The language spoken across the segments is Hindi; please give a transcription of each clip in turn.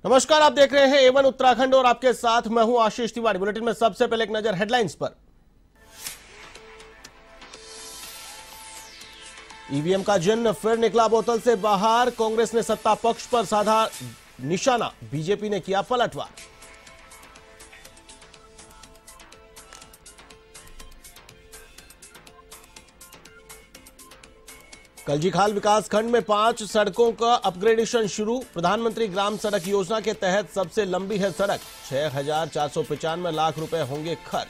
नमस्कार, आप देख रहे हैं एवन उत्तराखंड और आपके साथ मैं हूं आशीष तिवारी। बुलेटिन में सबसे पहले एक नजर हेडलाइंस पर। ईवीएम का जिन्न फिर निकला बोतल से बाहर। कांग्रेस ने सत्ता पक्ष पर साधा निशाना, बीजेपी ने किया पलटवार। कलजीखाल विकासखंड में 5 सड़कों का अपग्रेडेशन शुरू। प्रधानमंत्री ग्राम सड़क योजना के तहत सबसे लंबी है सड़क। 6,495 लाख रुपए होंगे खर्च।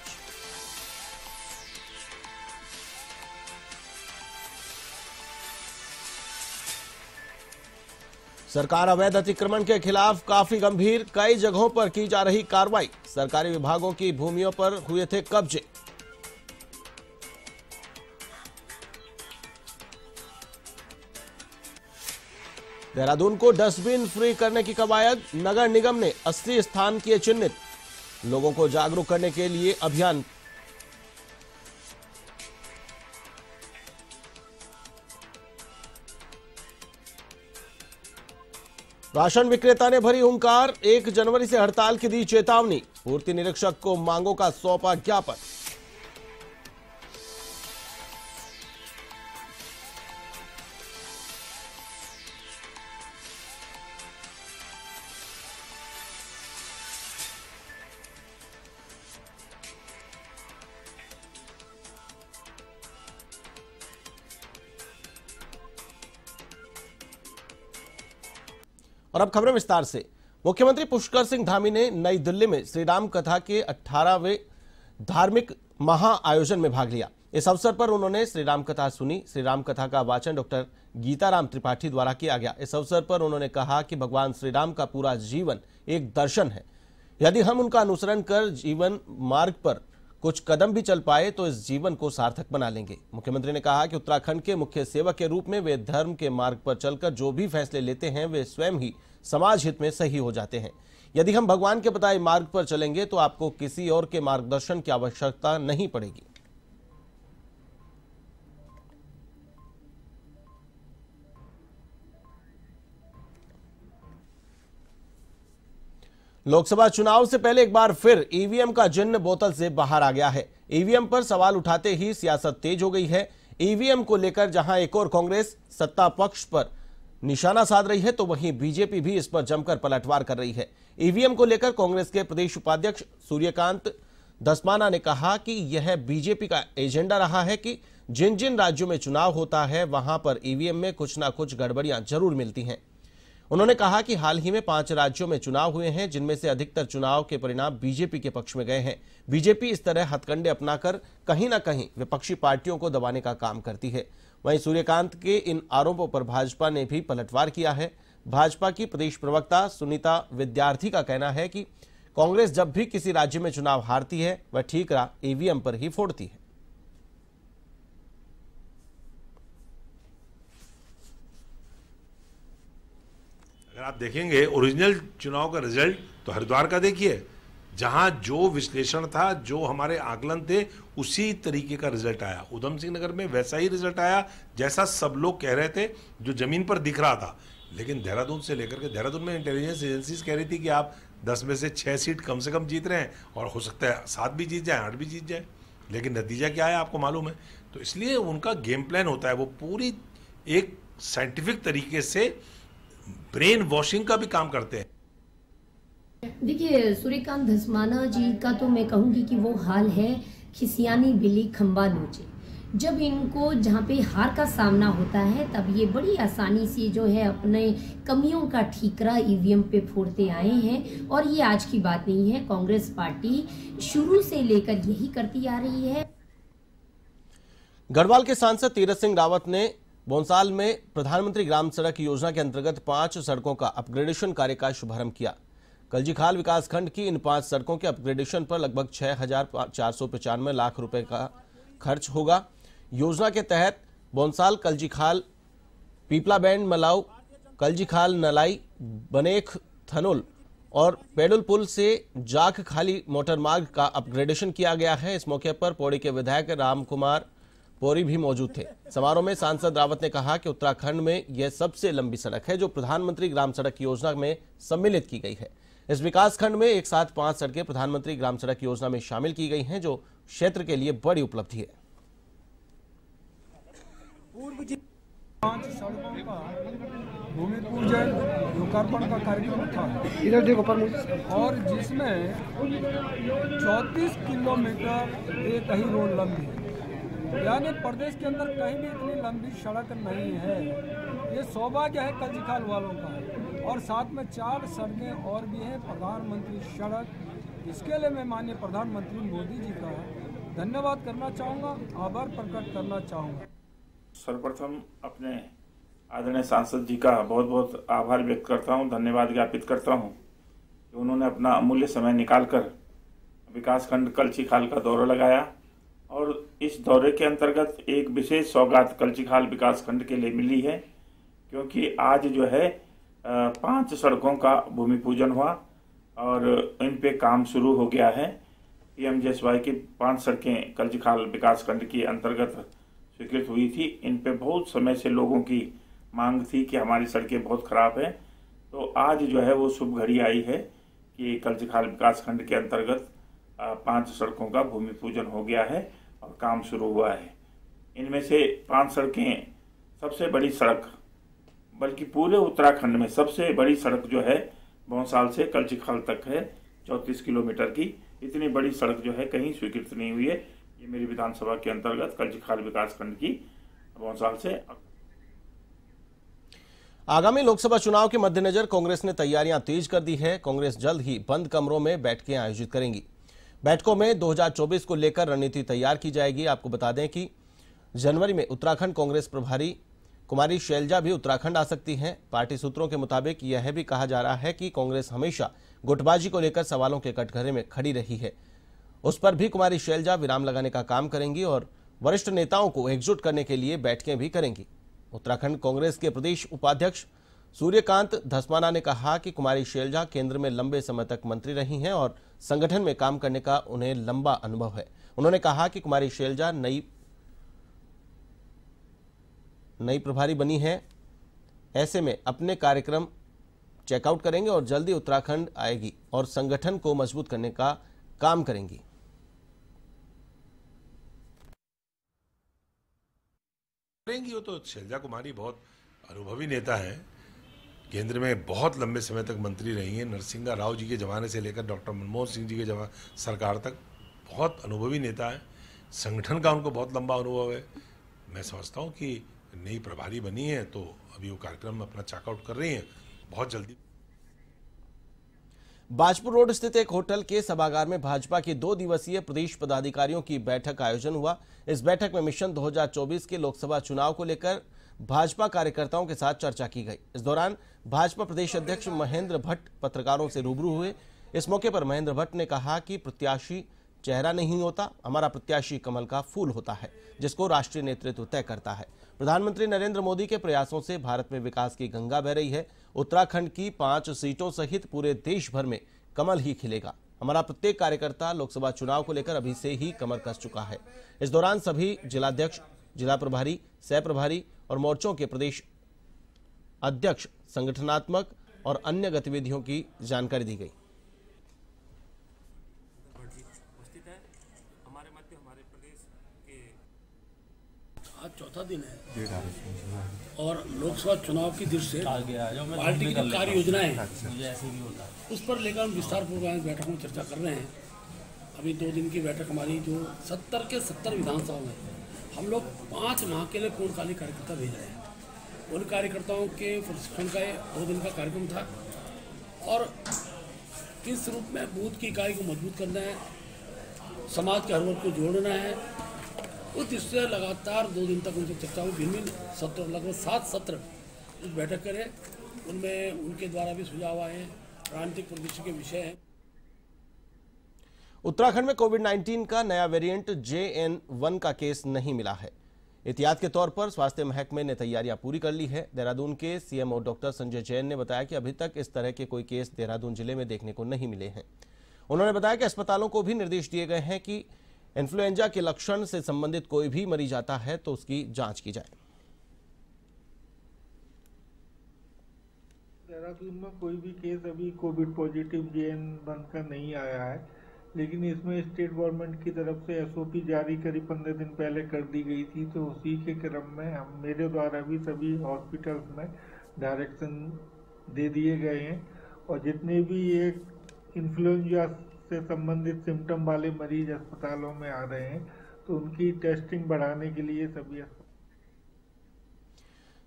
सरकार अवैध अतिक्रमण के खिलाफ काफी गंभीर, कई जगहों पर की जा रही कार्रवाई। सरकारी विभागों की भूमियों पर हुए थे कब्जे। देहरादून को डस्टबिन फ्री करने की कवायद। नगर निगम ने 80 स्थान किए चिन्हित। लोगों को जागरूक करने के लिए अभियान। राशन विक्रेता ने भरी हुंकार, 1 जनवरी से हड़ताल की दी चेतावनी। पूर्ति निरीक्षक को मांगों का सौंपा ज्ञापन। और अब खबरें विस्तार से। मुख्यमंत्री पुष्कर सिंह धामी ने नई दिल्ली में श्री राम कथा के 18वें धार्मिक महा आयोजन में भाग लिया। इस अवसर पर उन्होंने श्री राम कथा सुनी। श्री राम कथा का वाचन डॉक्टर गीताराम त्रिपाठी द्वारा किया गया। इस अवसर पर उन्होंने कहा कि भगवान श्री राम का पूरा जीवन एक दर्शन है। यदि हम उनका अनुसरण कर जीवन मार्ग पर कुछ कदम भी चल पाए तो इस जीवन को सार्थक बना लेंगे। मुख्यमंत्री ने कहा कि उत्तराखंड के मुख्य सेवक के रूप में वे धर्म के मार्ग पर चलकर जो भी फैसले लेते हैं वे स्वयं ही समाज हित में सही हो जाते हैं। यदि हम भगवान के बताए मार्ग पर चलेंगे तो आपको किसी और के मार्गदर्शन की आवश्यकता नहीं पड़ेगी। लोकसभा चुनाव से पहले एक बार फिर ईवीएम का जिन्न बोतल से बाहर आ गया है। ईवीएम पर सवाल उठाते ही सियासत तेज हो गई है। ईवीएम को लेकर जहां एक और कांग्रेस सत्ता पक्ष पर निशाना साध रही है तो वहीं बीजेपी भी इस पर जमकर पलटवार कर रही है। ईवीएम को लेकर कांग्रेस के प्रदेश उपाध्यक्ष सूर्यकांत धस्माना ने कहा कि यह बीजेपी का एजेंडा रहा है कि जिन जिन राज्यों में चुनाव होता है वहां पर ईवीएम में कुछ ना कुछ गड़बड़ियां जरूर मिलती हैं। उन्होंने कहा कि हाल ही में 5 राज्यों में चुनाव हुए हैं जिनमें से अधिकतर चुनाव के परिणाम बीजेपी के पक्ष में गए हैं। बीजेपी इस तरह हथकंडे अपनाकर कहीं ना कहीं विपक्षी पार्टियों को दबाने का काम करती है। वहीं सूर्यकांत के इन आरोपों पर भाजपा ने भी पलटवार किया है। भाजपा की प्रदेश प्रवक्ता सुनीता विद्यार्थी का कहना है कि कांग्रेस जब भी किसी राज्य में चुनाव हारती है वह ठीकरा ईवीएम पर ही फोड़ती है। अगर आप देखेंगे ओरिजिनल चुनाव का रिजल्ट तो हरिद्वार का देखिए, जहां जो विश्लेषण था, जो हमारे आकलन थे, उसी तरीके का रिजल्ट आया। उधम सिंह नगर में वैसा ही रिजल्ट आया जैसा सब लोग कह रहे थे, जो जमीन पर दिख रहा था। लेकिन देहरादून से लेकर के, देहरादून में इंटेलिजेंस एजेंसीज कह रही थी कि आप 10 में से 6 सीट कम से कम जीत रहे हैं और हो सकता है 7 भी जीत जाए, 8 भी जीत जाए। लेकिन नतीजा क्या है आपको मालूम है। तो इसलिए उनका गेम प्लान होता है, वो पूरी एक साइंटिफिक तरीके से ब्रेन वॉशिंग का भी काम करते हैं। देखिए, सूर्यकांत धस्माना जी का तो मैं कहूंगी कि वो हाल है खिसियानी बिल्ली खंबा नोचे। जब इनको जहाँ पे हार का सामना होता है तब ये बड़ी आसानी से जो है अपने कमियों का ठीकरा ईवीएम पे फोड़ते आए हैं। और ये आज की बात नहीं है, कांग्रेस पार्टी शुरू से लेकर यही करती आ रही है। गढ़वाल के सांसद तीरथ सिंह रावत ने बोनसाल में प्रधानमंत्री ग्राम सड़क योजना के अंतर्गत 5 सड़कों का अपग्रेडेशन कार्य का शुभारंभ किया। कलजीखाल विकासखंड की इन 5 सड़कों के अपग्रेडेशन पर लगभग 6,495 लाख रुपए का खर्च होगा। योजना के तहत बोनसाल कलजीखाल पीपला बैंड मलाऊ, कलजीखाल नलाई, बनेख थनुल और पेडुल पुल से जाख खाली मोटर मार्ग का अपग्रेडेशन किया गया है। इस मौके पर पौड़ी के विधायक राम कुमार पौरी भी मौजूद थे। समारोह में सांसद रावत ने कहा कि उत्तराखंड में यह सबसे लंबी सड़क है जो प्रधानमंत्री ग्राम सड़क योजना में सम्मिलित की गई है। इस विकास खंड में एक साथ 5 सड़कें प्रधानमंत्री ग्राम सड़क योजना में शामिल की गई हैं, जो क्षेत्र के लिए बड़ी उपलब्धि है। 5 सड़कों का भूमि पूजन लोकार्पण का कार्यक्रम था इधर देखो पर और जिसमें 34 किलोमीटर एक ही रोड लंबी है, यानी प्रदेश के अंदर कहीं भी इतनी लंबी सड़क नहीं है। ये सौभाग्य है कल्जीखाल वालों का। और साथ में 4 सड़कें और भी हैं प्रधानमंत्री सड़क। इसके लिए मैं माननीय प्रधानमंत्री मोदी जी का धन्यवाद करना चाहूँगा, आभार प्रकट करना चाहूँगा। सर्वप्रथम अपने आदरणीय सांसद जी का बहुत बहुत आभार व्यक्त करता हूं, धन्यवाद ज्ञापित करता हूं कि उन्होंने अपना अमूल्य समय निकालकर विकासखंड कल्जीखाल का दौरा लगाया और इस दौरे के अंतर्गत एक विशेष सौगात कल्जीखाल विकासखंड के लिए मिली है, क्योंकि आज जो है 5 सड़कों का भूमि पूजन हुआ और इन पे काम शुरू हो गया है। PMJSY की 5 सड़कें कल्जीखाल विकासखंड के अंतर्गत स्वीकृत हुई थी। इन पे बहुत समय से लोगों की मांग थी कि हमारी सड़कें बहुत खराब हैं, तो आज जो है वो शुभ घड़ी आई है कि कल्जीखाल विकासखंड के अंतर्गत 5 सड़कों का भूमि पूजन हो गया है और काम शुरू हुआ है। इनमें से 5 सड़कें सबसे बड़ी सड़क, बल्कि पूरे उत्तराखंड में सबसे बड़ी सड़क जो है भौंसाल से कल्जीखाल तक है, 34 किलोमीटर की। इतनी बड़ी सड़क जो है कहीं स्वीकृत नहीं हुई है। ये मेरी विधानसभा के अंतर्गत कल्जीखाल विकासखंड की भौंसाल से। आगामी लोकसभा चुनाव के मद्देनजर कांग्रेस ने तैयारियां तेज कर दी है। कांग्रेस जल्द ही बंद कमरों में बैठकें आयोजित करेंगी। बैठकों में 2024 को लेकर रणनीति तैयार की जाएगी। आपको बता दें कि जनवरी में उत्तराखंड कांग्रेस प्रभारी कुमारी शैलजा भी उत्तराखंड आ सकती हैं। पार्टी सूत्रों के मुताबिक यह भी कहा जा रहा है कि कांग्रेस हमेशा गुटबाजी को लेकर सवालों के कटघरे में खड़ी रही है, उस पर भी कुमारी शैलजा विराम लगाने का काम करेंगी और वरिष्ठ नेताओं को एकजुट करने के लिए बैठकें भी करेंगी। उत्तराखंड कांग्रेस के प्रदेश उपाध्यक्ष सूर्यकांत धस्माना ने कहा कि कुमारी शैलजा केंद्र में लंबे समय तक मंत्री रही हैं और संगठन में काम करने का उन्हें लंबा अनुभव है। उन्होंने कहा कि कुमारी शैलजा नई प्रभारी बनी है, ऐसे में अपने कार्यक्रम चेकआउट करेंगे और जल्दी उत्तराखंड आएगी और संगठन को मजबूत करने का काम करेंगी। वो तो शैलजा कुमारी बहुत अनुभवी नेता है, केंद्र में बहुत लंबे समय तक मंत्री रही हैं। नरसिंह राव जी के ज़माने से लेकर डॉक्टर मनमोहन सिंह जी के सरकार तक बहुत अनुभवी नेता है। संगठन का उनको बहुत लंबा अनुभव है। मैं समझता हूँ कि नई प्रभारी बनी है तो अभी वो कार्यक्रम अपना चेकआउट कर रही हैं, बहुत जल्दी। बाजपुर रोड स्थित एक होटल के सभागार में भाजपा की 2 दिवसीय प्रदेश पदाधिकारियों की बैठक का आयोजन हुआ। इस बैठक में मिशन 2024 के लोकसभा चुनाव को लेकर भाजपा कार्यकर्ताओं के साथ चर्चा की गई। इस दौरान भाजपा प्रदेश अध्यक्ष महेंद्र भट्ट पत्रकारों से रूबरू हुए। इस मौके पर महेंद्र भट्ट ने कहा कि प्रत्याशी चेहरा नहीं होता, हमारा प्रत्याशी कमल का फूल होता है, जिसको राष्ट्रीय नेतृत्व तय करता है। प्रधानमंत्री नरेंद्र मोदी के प्रयासों से भारत में विकास की गंगा बह रही है। उत्तराखंड की 5 सीटों सहित पूरे देश भर में कमल ही खिलेगा। हमारा प्रत्येक कार्यकर्ता लोकसभा चुनाव को लेकर अभी से ही कमर कस चुका है। इस दौरान सभी जिलाध्यक्ष, जिला प्रभारी, सह प्रभारी और मोर्चों के प्रदेश अध्यक्ष संगठनात्मक और अन्य गतिविधियों की जानकारी दी गई। आज चौथा दिन है और लोकसभा चुनाव की दृष्टि से पार्टी की जो कार्य योजनाएं हैं उस पर लेकर हम विस्तार पूर्वक बैठक में चर्चा कर रहे हैं। अभी 2 दिन की बैठक हमारी जो 70 के 70 विधानसभा में हम लोग 5 माह के लिए पूर्णकालिक कार्यकर्ता भेज रहे हैं। उन कार्यकर्ताओं के प्रशिक्षण का 2 दिन का कार्यक्रम था और किस रूप में बूथ की इकाई को मजबूत करना है, समाज के हर वर्ग को जोड़ना है, उस दृष्टि से लगातार 2 दिन तक उनसे चर्चा हुई। भिन्न सत्र, लगभग 7 सत्र इस बैठक करें। उनमें उनके द्वारा भी सुझाव आए हैं, राजनीतिक परिदृश्य के विषय हैं। उत्तराखंड में कोविड-19 का नया वेरिएंट JN1 का केस नहीं मिला है। एहतियात के तौर पर स्वास्थ्य महकमे ने तैयारियां पूरी कर ली है। देहरादून के CMO डॉक्टर संजय जैन ने बताया कि अभी तक इस तरह के कोई केस देहरादून जिले में देखने को नहीं मिले हैं। उन्होंने बताया कि अस्पतालों को भी निर्देश दिए गए हैं कि इन्फ्लुएंजा के लक्षण से संबंधित कोई भी मरीज आता है तो उसकी जांच की जाए। देहरादून में कोई भी केस अभी कोविड पॉजिटिव JN बनकर नहीं आया है, लेकिन इसमें स्टेट गवर्नमेंट की तरफ से SOP जारी करीब 15 दिन पहले कर दी गई थी, तो उसी के क्रम में मेरे द्वारा भी सभी हॉस्पिटल्स में डायरेक्शन दे दिए गए हैं और जितने भी ये इन्फ्लुएंजा से संबंधित सिम्टम वाले मरीज अस्पतालों में आ रहे हैं तो उनकी टेस्टिंग बढ़ाने के लिए सभी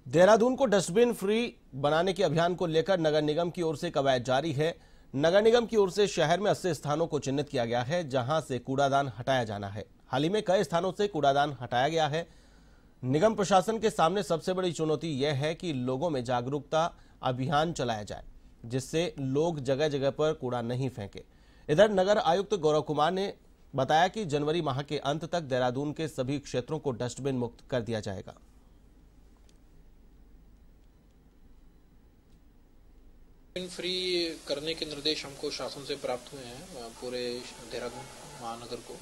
देहरादून को डस्टबिन फ्री बनाने के अभियान को लेकर नगर निगम की ओर से कवायद जारी है। नगर निगम की ओर से शहर में 80 स्थानों को चिन्हित किया गया है जहां से कूड़ादान हटाया जाना है। हाल ही में कई स्थानों से कूड़ादान हटाया गया है। निगम प्रशासन के सामने सबसे बड़ी चुनौती यह है कि लोगों में जागरूकता अभियान चलाया जाए जिससे लोग जगह जगह पर कूड़ा नहीं फेंके। इधर नगर आयुक्त गौरव कुमार ने बताया कि जनवरी माह के अंत तक देहरादून के सभी क्षेत्रों को डस्टबिन मुक्त कर दिया जाएगा। फ्री करने के निर्देश हमको शासन से प्राप्त हुए हैं पूरे देहरादून महानगर को।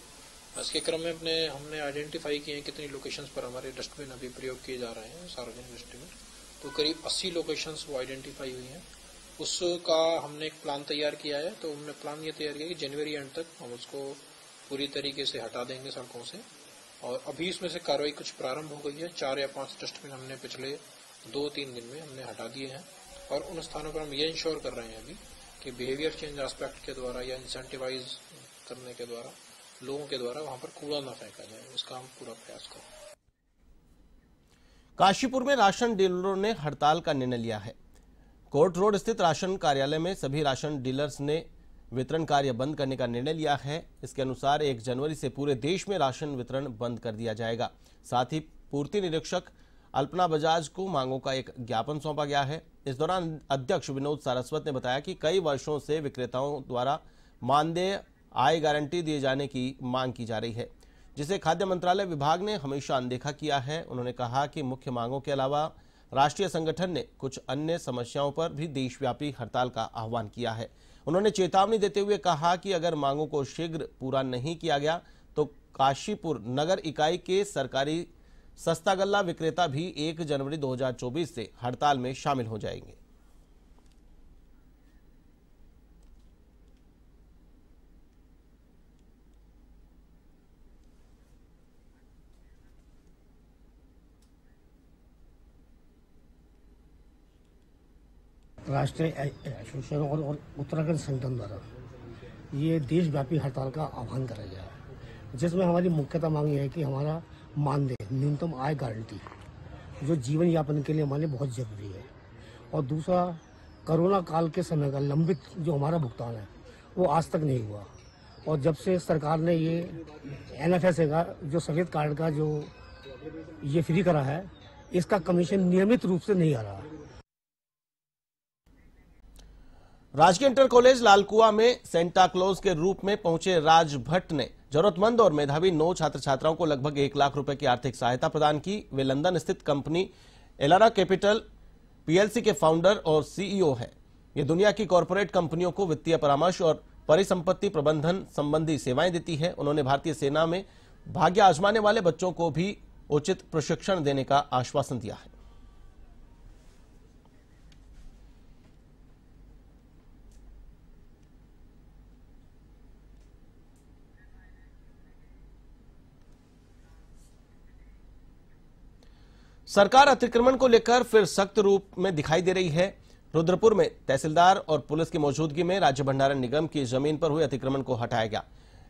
इसके क्रम में हमने आइडेंटिफाई किए हैं कितनी लोकेशंस पर हमारे डस्टबिन अभी प्रयोग किए जा रहे हैं, सार्वजनिक डस्टबिन। तो करीब 80 लोकेशंस वो आइडेंटिफाई हुई हैं। उसका हमने एक प्लान तैयार किया है। तो हमने प्लान ये तैयार किया कि जनवरी एंड तक हम उसको पूरी तरीके से हटा देंगे सड़कों से। और अभी इसमें से कार्रवाई कुछ प्रारंभ हो गई है। 4 या 5 डस्टबिन हमने पिछले 2-3 दिन में हमने हटा दिए हैं और उन स्थानों पर हम ये इंश्योर कर रहे हैं अभी कि बिहेवियर चेंज एस्पेक्ट के द्वारा या इंसेंटिवाइज करने के द्वारा लोगों के द्वारा वहां पर कूड़ा ना फेंका जाए, इसका हम पूरा प्रयास करें। काशीपुर में राशन डीलरों ने हड़ताल का निर्णय लिया है। कोर्ट रोड स्थित राशन कार्यालय में सभी राशन डीलर्स ने वितरण कार्य बंद करने का निर्णय लिया है। इसके अनुसार 1 जनवरी से पूरे देश में राशन वितरण बंद कर दिया जाएगा। साथ ही पूर्ति निरीक्षक अल्पना बजाज को मांगों का एक ज्ञापन सौंपा गया है। इस दौरान अध्यक्ष विनोद सारस्वत ने बताया कि कई वर्षों से विक्रेताओं द्वारा मानदेय आय गारंटी दिए जाने की मांग की जा रही है, जिसे खाद्य मंत्रालय विभाग ने हमेशा अनदेखा किया है। उन्होंने कहा कि मुख्य मांगों के अलावा राष्ट्रीय संगठन ने कुछ अन्य समस्याओं पर भी देशव्यापी हड़ताल का आह्वान किया है। उन्होंने चेतावनी देते हुए कहा कि अगर मांगों को शीघ्र पूरा नहीं किया गया तो काशीपुर नगर इकाई के सरकारी सस्ता गल्ला विक्रेता भी 1 जनवरी 2024 से हड़ताल में शामिल हो जाएंगे। राष्ट्रीय एसोसिएशन और उत्तराखंड संगठन द्वारा ये देशव्यापी हड़ताल का आह्वान करा गया है, जिसमें हमारी मुख्यतः मांग ये है कि हमारा मानदेय न्यूनतम आय गारंटी जो जीवन यापन के लिए हमारे लिए बहुत जरूरी है, और दूसरा कोरोना काल के समय का लंबित जो हमारा भुगतान है वो आज तक नहीं हुआ। और जब से सरकार ने ये NFSA का जो सफेद कार्ड का जो ये फ्री करा है, इसका कमीशन नियमित रूप से नहीं आ रहा। राजकीय इंटर कॉलेज लालकुआ में सेंटा क्लॉज के रूप में पहुंचे राज भट्ट ने जरूरतमंद और मेधावी 9 छात्र छात्राओं को लगभग 1 लाख रुपए की आर्थिक सहायता प्रदान की। वे लंदन स्थित कंपनी एलारा कैपिटल PLC के फाउंडर और CEO हैं। ये दुनिया की कॉरपोरेट कंपनियों को वित्तीय परामर्श और परिसंपत्ति प्रबंधन संबंधी सेवाएं देती है। उन्होंने भारतीय सेना में भाग्य आजमाने वाले बच्चों को भी उचित प्रशिक्षण देने का आश्वासन दिया है। सरकार अतिक्रमण को लेकर फिर सख्त रूप में दिखाई दे रही है। रुद्रपुर में तहसीलदार और पुलिस की मौजूदगी में राज्य भंडारण निगम की जमीन पर हुए अतिक्रमण को हटाया गया।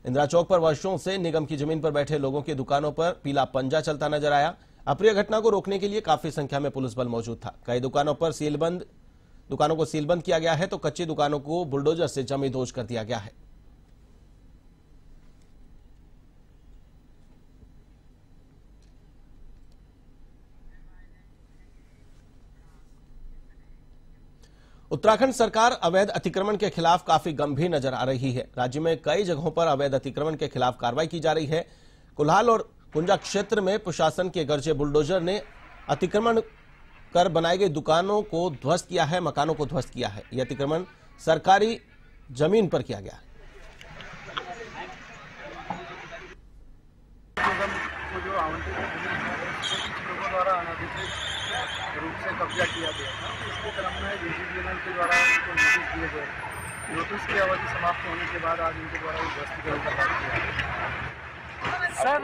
इंदिरा चौक पर वर्षों से निगम की जमीन पर बैठे लोगों की दुकानों पर पीला पंजा चलता नजर आया। अप्रिय घटना को रोकने के लिए काफी संख्या में पुलिस बल मौजूद था। कई दुकानों को सीलबंद किया गया है तो कच्ची दुकानों को बुलडोजर से जमींदोज कर दिया गया है। उत्तराखंड सरकार अवैध अतिक्रमण के खिलाफ काफी गंभीर नजर आ रही है। राज्य में कई जगहों पर अवैध अतिक्रमण के खिलाफ कार्रवाई की जा रही है। कुल्हाल और कुंजा क्षेत्र में प्रशासन के गर्जे बुलडोजर ने अतिक्रमण कर बनाई गई दुकानों को ध्वस्त किया है, मकानों को ध्वस्त किया है। यह अतिक्रमण सरकारी जमीन पर किया गया है। रूप से कब्जा किया गया था। इसके क्रम में DGBNL के द्वारा उनको नोटिस दिए गए। नोटिस की अवधि समाप्त होने के बाद आज उनके द्वारा ध्वस्तीकरण का कार्य किया गया। सर,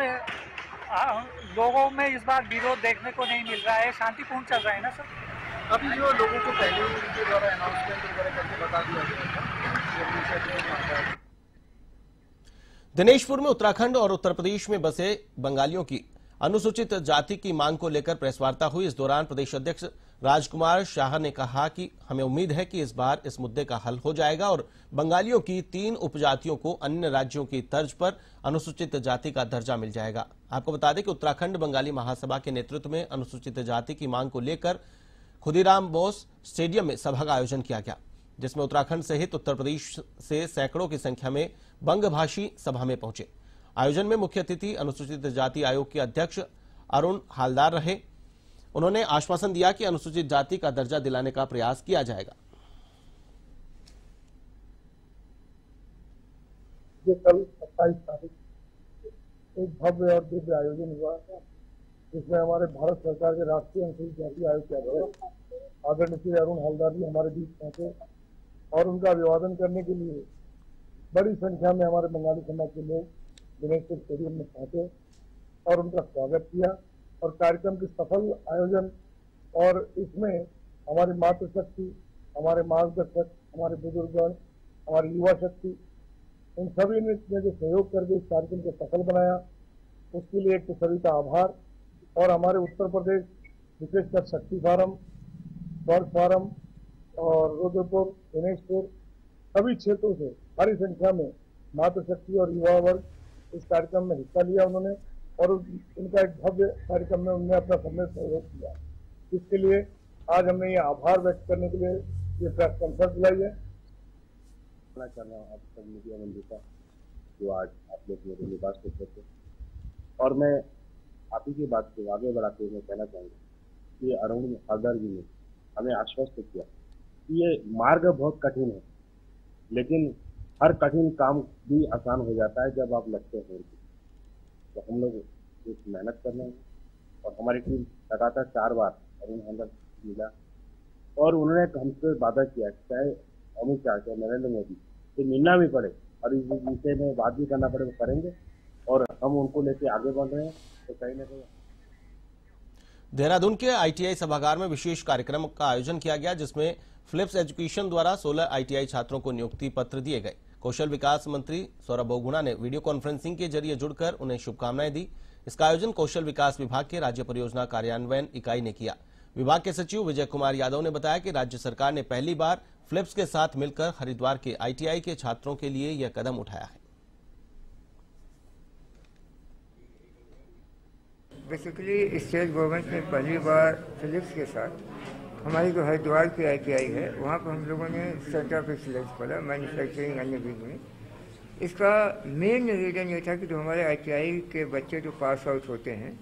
लोगों में इस बार विरोध देखने को नहीं मिल रहा है, शांतिपूर्ण चल रहा है ना सर? अभी जो लोगों को पहले ही उनके द्वारा अनाउंसमेंट वगैरह करके बता दिया गया था। दिनेशपुर में उत्तराखंड और उत्तर प्रदेश में बसे बंगालियों की अनुसूचित जाति की मांग को लेकर प्रेस वार्ता हुई। इस दौरान प्रदेश अध्यक्ष राजकुमार शाह ने कहा कि हमें उम्मीद है कि इस बार इस मुद्दे का हल हो जाएगा और बंगालियों की 3 उपजातियों को अन्य राज्यों की तर्ज पर अनुसूचित जाति का दर्जा मिल जाएगा। आपको बता दें कि उत्तराखंड बंगाली महासभा के नेतृत्व में अनुसूचित जाति की मांग को लेकर खुदीराम बोस स्टेडियम में सभा का आयोजन किया गया, जिसमें उत्तराखंड सहित उत्तर प्रदेश से सैकड़ों की संख्या में बंगभाषी सभा में पहुंचे। आयोजन में मुख्य अतिथि अनुसूचित जाति आयोग के अध्यक्ष अरुण हालदार रहे। उन्होंने आश्वासन दिया कि अनुसूचित जाति का दर्जा दिलाने का प्रयास किया जाएगा। ये कल 27 तारीख एक भव्य और दिव्य आयोजन हुआ, जिसमें हमारे भारत सरकार के राष्ट्रीय अनुसूचित जाति आयोग के अध्यक्ष आदरणीय श्री अरुण हालदार जी हमारे बीच पहुंचे और उनका अभिवादन करने के लिए बड़ी संख्या में हमारे बंगाली समाज के लोग दिनेशपुर स्टेडियम में पहुंचे और उनका स्वागत किया। और कार्यक्रम के सफल आयोजन और इसमें हमारी मातृशक्ति, हमारे मार्गदर्शक, हमारे बुजुर्गगण, हमारी युवा शक्ति, इन सभी ने जो सहयोग करके इस कार्यक्रम को सफल बनाया, उसके लिए एक तो सभी का आभार। और हमारे उत्तर प्रदेश विशेषकर शक्ति फार्म, स्वर्ग फार्म और रुद्रपुर, दिनेशपुर सभी क्षेत्रों से भारी संख्या में मातृशक्ति और युवा वर्ग इस कार्यक्रम में हिस्सा लिया उन्होंने और उनका एक भव्य कार्यक्रम में उन्होंने अपना समय सहयोग किया। इसके लिए आज हमने ये आभार व्यक्त करने के लिए ये प्रेस कॉन्फ्रेंस बुलाई है। कर रहा हूँ आप सब मीडिया बंधु का जो आज आप लोग मेरे निवास पे थे, और मैं आप ही की बात को आगे बढ़ाते हुए कहना चाहूँगा कि अरुण हालदार जी ने हमें आश्वस्त किया कि ये मार्ग बहुत कठिन है, लेकिन हर कठिन काम भी आसान हो जाता है जब आप लगते हैं। तो हम लोग एक मेहनत कर रहे हैं और हमारी टीम लगातार 4 बार अरुण हालदार मिला और उन्होंने हमसे वादा किया चाहे अमित शाह चाहे नरेंद्र मोदी से मिलना भी पड़े और इस विषय में बात भी करना पड़े वो करेंगे और हम उनको लेके आगे बढ़ रहे हैं। तो कहीं ना कहीं देहरादून के ITI सभागार में विशेष कार्यक्रम का आयोजन किया गया, जिसमें फिलिप्स एजुकेशन द्वारा 16 ITI छात्रों को नियुक्ति पत्र दिए गए। कौशल विकास मंत्री सौरभ बहुगुणा ने वीडियो कॉन्फ्रेंसिंग के जरिए जुड़कर उन्हें शुभकामनाएं दी। इसका आयोजन कौशल विकास विभाग के राज्य परियोजना कार्यान्वयन इकाई ने किया। विभाग के सचिव विजय कुमार यादव ने बताया कि राज्य सरकार ने पहली बार फिलिप्स के साथ मिलकर हरिद्वार के ITI के छात्रों के लिए यह कदम उठाया है। बेसिकली स्टेट गवर्नमेंट ने पहली बार फिलिप्स के साथ हमारी जो हरिद्वार की ITI है वहाँ पर हम लोगों ने सेंटर ऑफ एक्सीलेंस खोला मैन्युफैक्चरिंग अन्य विंग में। इसका मेन रीज़न ये था कि जो हमारे ITI के बच्चे जो पास आउट होते हैं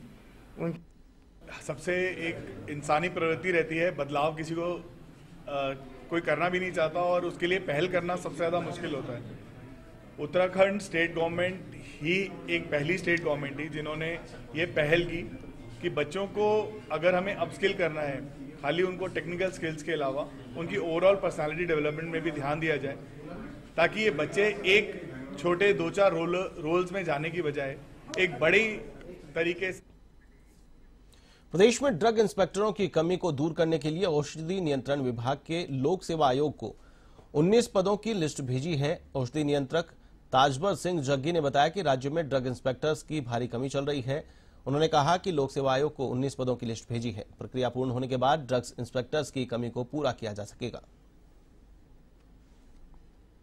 उन सबसे एक इंसानी प्रवृत्ति रहती है, बदलाव किसी को कोई करना भी नहीं चाहता और उसके लिए पहल करना सबसे ज़्यादा मुश्किल होता है। उत्तराखंड स्टेट गवर्नमेंट ही एक पहली स्टेट गवर्नमेंट थी जिन्होंने ये पहल की कि बच्चों को अगर हमें अपस्किल करना है, खाली उनको टेक्निकल स्किल्स के अलावा उनकी ओवरऑल पर्सनालिटी डेवलपमेंट में भी ध्यान दिया जाए, ताकि ये बच्चे एक छोटे 2-4 रोल्स में जाने की बजाय एक बड़ी तरीके से। प्रदेश में ड्रग इंस्पेक्टरों की कमी को दूर करने के लिए औषधि नियंत्रण विभाग के लोक सेवा आयोग को 19 पदों की लिस्ट भेजी है। औषधि नियंत्रक ताजबर सिंह जग्गी ने बताया कि राज्य में ड्रग इंस्पेक्टर्स की भारी कमी चल रही है। उन्होंने कहा कि लोक सेवा आयोग को 19 पदों की लिस्ट भेजी है। प्रक्रिया पूर्ण होने के बाद ड्रग्स इंस्पेक्टर्स की कमी को पूरा किया जा सकेगा।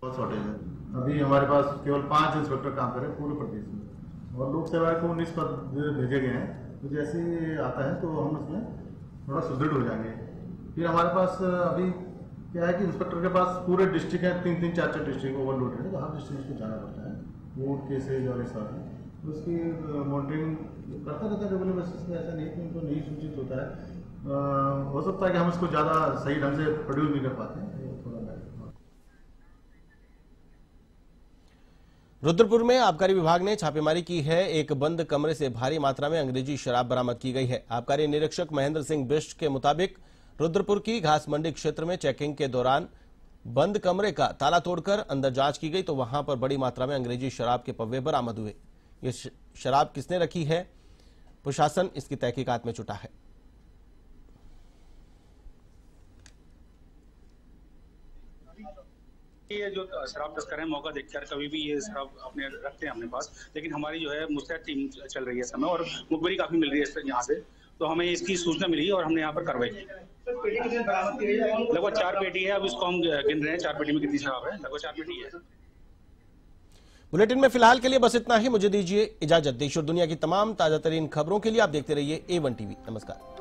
बहुत शॉर्टेज है, अभी हमारे पास केवल 5 इंस्पेक्टर काम कर रहे हैं पूरे प्रदेश में और लोक सेवा को 19 पद भेजे गए हैं। तो जैसे ही आता है तो हम उसमें थोड़ा सुदृढ़ हो जाएंगे। फिर हमारे पास अभी क्या है कि इंस्पेक्टर के पास पूरे डिस्ट्रिक्ट है, 3-3, 4-4 डिस्ट्रिक्ट ओवरलोड है, तो हर डिस्ट्रिक्ट को जाना पड़ता है। वोट केसेज और ऐसा है उसकी मॉनिटरिंग करता रहता है रेगुलर बेसिस में। ऐसा नहीं कि उनको नहीं सूचित होता है। हो सकता है कि हम इसको ज़्यादा सही ढंग से प्रोड्यूस नहीं कर पाते हैं, थोड़ा। रुद्रपुर में आबकारी विभाग ने छापेमारी की है। एक बंद कमरे से भारी मात्रा में अंग्रेजी शराब बरामद की गई है। आबकारी निरीक्षक महेंद्र सिंह बिष्ट के मुताबिक रुद्रपुर की घास मंडी क्षेत्र में चेकिंग के दौरान बंद कमरे का ताला तोड़कर अंदर जांच की गई तो वहां पर बड़ी मात्रा में अंग्रेजी शराब के पव्वे बरामद हुए। ये शराब किसने रखी है, प्रशासन इसकी तहकीकात में जुटा है। ये जो शराब तस्कर है मौका देखकर कभी भी ये शराब अपने रखते हैं अपने पास, लेकिन हमारी जो है मुस्तैद टीम चल रही है इस समय और मुखबिरी काफी मिल रही है यहाँ से, तो हमें इसकी सूचना मिली और हमने यहाँ पर कार्रवाई की। लगभग 4 पेटी है, अब इसको हम गिन रहे हैं 4 पेटी में कितनी शराब है, लगभग 4 पेटी है। बुलेटिन में फिलहाल के लिए बस इतना ही। मुझे दीजिए इजाजत। देश और दुनिया की तमाम ताजा तरीन खबरों के लिए आप देखते रहिए A1 TV। नमस्कार।